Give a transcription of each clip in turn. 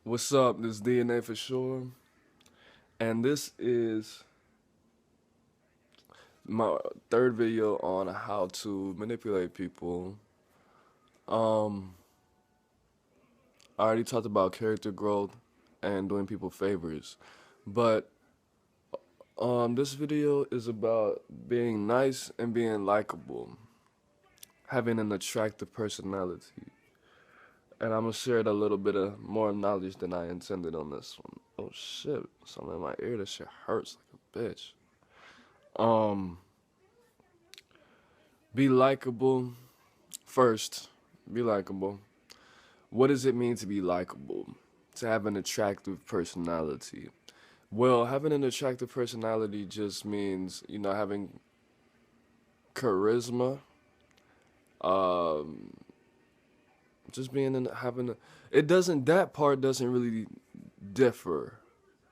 What's up? This is DNA for sure, and this is my third video on how to manipulate people. Um, I already talked about character growth and doing people favors, but this video is about being nice and being likable, having an attractive personality, and I'm gonna share a little bit of more knowledge than I intended on this one. Oh shit! Something in my ear. That shit hurts like a bitch. Um. Be likable. First, be likable. What does it mean to be likable? To have an attractive personality. Well, having an attractive personality just means, having charisma. Um, just being in having a, it doesn't that part doesn't really differ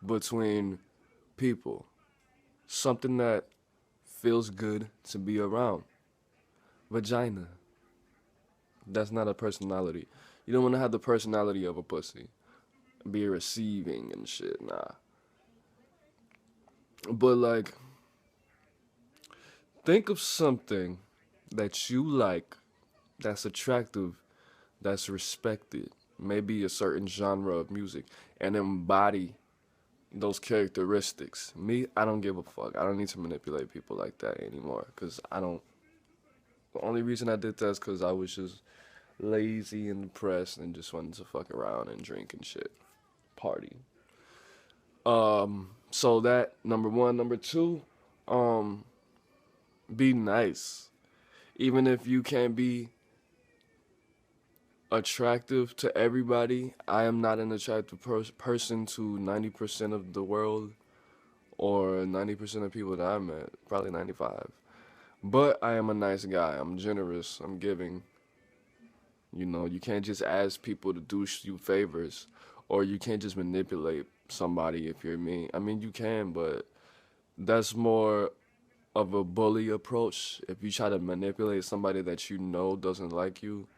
between people. Something that feels good to be around. Vagina. That's not a personality. You don't want to have the personality of a pussy. Be receiving and shit, nah. But like, think of something that you like, that's attractive, that's respected. Maybe a certain genre of music, and embody those characteristics. Me, I don't give a fuck. I don't need to manipulate people like that anymore. Cause I don't. The only reason I did that is cause I was just lazy and depressed and just wanted to fuck around and drink and shit, party. So that number one, number two, um, be nice. Even if you can't be attractive to everybody, I am not an attractive person to 90% of the world or 90% of people that I met, probably 95. But I am a nice guy. I'm generous. I'm giving. You can't just ask people to do you favors, or you can't just manipulate somebody if you're mean. I mean, you can, but that's more of a bully approach. If you try to manipulate somebody that you know doesn't like you,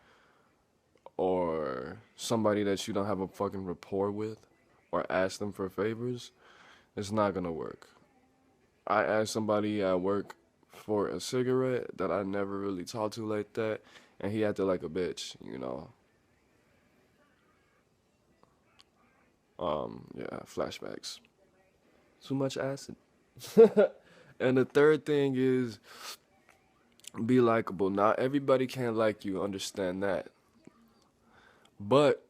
or somebody that you don't have a fucking rapport with, or ask them for favors, it's not gonna work. I asked somebody at work for a cigarette that I never really talked to like that, and he acted like a bitch. Yeah, flashbacks. Too much acid. And the third thing is be likable. Not everybody can like you, understand that. But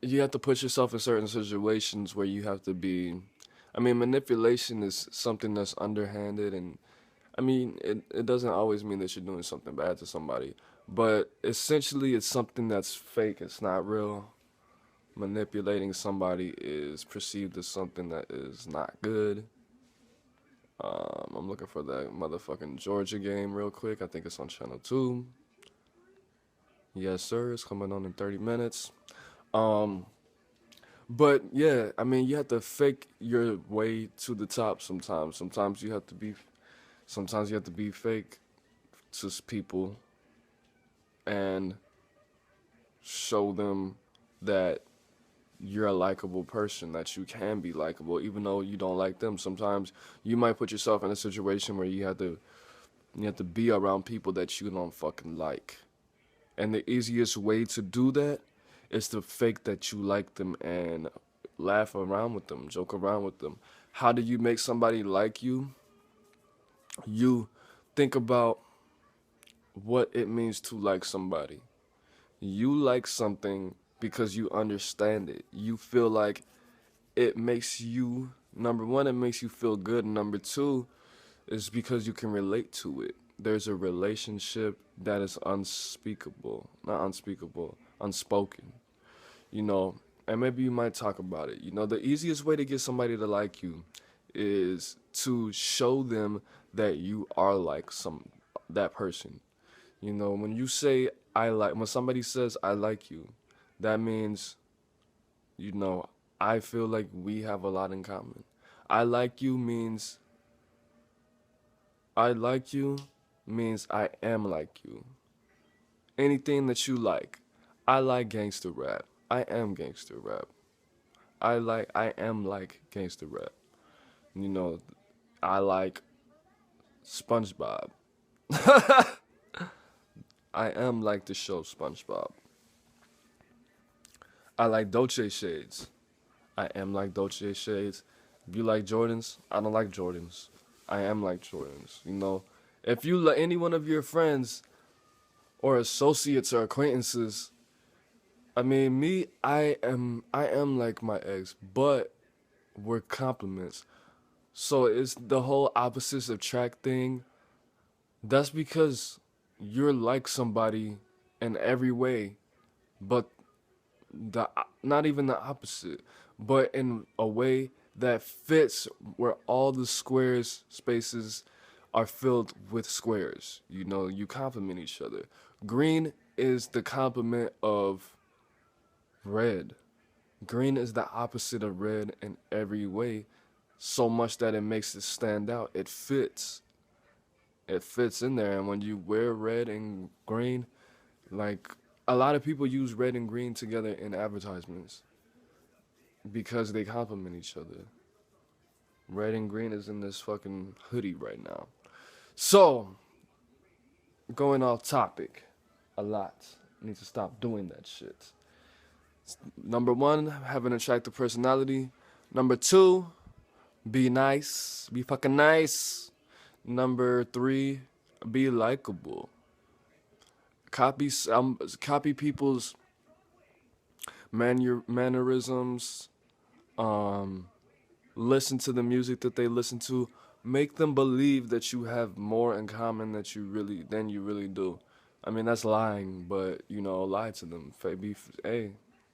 you have to put yourself in certain situations where you have to be. I mean, manipulation is something that's underhanded, and I mean, it doesn't always mean that you're doing something bad to somebody, but essentially it's something that's fake, it's not real. Manipulating somebody is perceived as something that is not good. I'm looking for that motherfucking Georgia game real quick. I think it's on channel 2. Yes, sir. It's coming on in 30 minutes. Um, but yeah, I mean, you have to fake your way to the top sometimes. Sometimes you have to be fake to people and show them that you're a likable person, that you can be likable, even though you don't like them. Sometimes you might put yourself in a situation where you have to be around people that you don't fucking like. And the easiest way to do that is to fake that you like them and laugh around with them, joke around with them. How do you make somebody like you? You think about what it means to like somebody. You like something because you understand it. You feel like it makes you, number one, it makes you feel good. Number two is because you can relate to it. There's a relationship that is unspeakable, not unspeakable, unspoken, you know, and maybe you might talk about it. The easiest way to get somebody to like you is to show them that you are like that person. When somebody says I like you, that means, you know, I feel like we have a lot in common. I like you means I like you means I am like you. Anything that you like. I like gangster rap. I am gangster rap. I am like gangster rap. You know, I like SpongeBob. I am like the show SpongeBob. I like Dolce Shades. I am like Dolce Shades. If you like Jordans, I don't like Jordans. I am like Jordans. You know, if you let any one of your friends or associates or acquaintances, I mean, I am like my ex, but we're compliments. So it's the whole opposites attract thing. That's because you're like somebody in every way, but the not even the opposite, but in a way that fits where all the squares spaces are filled with squares. You know, you complement each other. Green is the complement of red. Green is the opposite of red in every way, so much that it makes it stand out. It fits. It fits in there, and when you wear red and green, like a lot of people use red and green together in advertisements because they complement each other. Red and green is in this fucking hoodie right now. So, going off topic a lot. Need to stop doing that shit. Number one, have an attractive personality. Number two, be nice. Be fucking nice. Number three, be likable. Copy people's mannerisms. Um, Listen to the music that they listen to. Make them believe that you have more in common than you really do. I mean, that's lying, but you know, lie to them. Hey,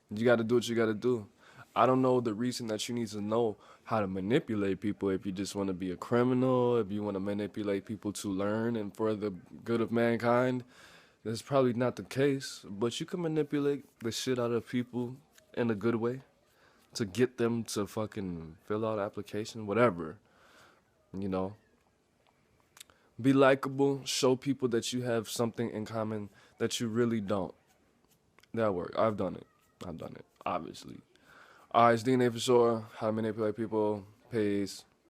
you got to do what you got to do. I don't know the reason that you need to know how to manipulate people. If you just want to be a criminal, if you want to manipulate people to learn and for the good of mankind, that's probably not the case. But you can manipulate the shit out of people in a good way to get them to fucking fill out application, whatever. You know, be likable. Show people that you have something in common that you really don't. That work. I've done it. Obviously. Alright, it's DNA for sure. How to manipulate people. Peace.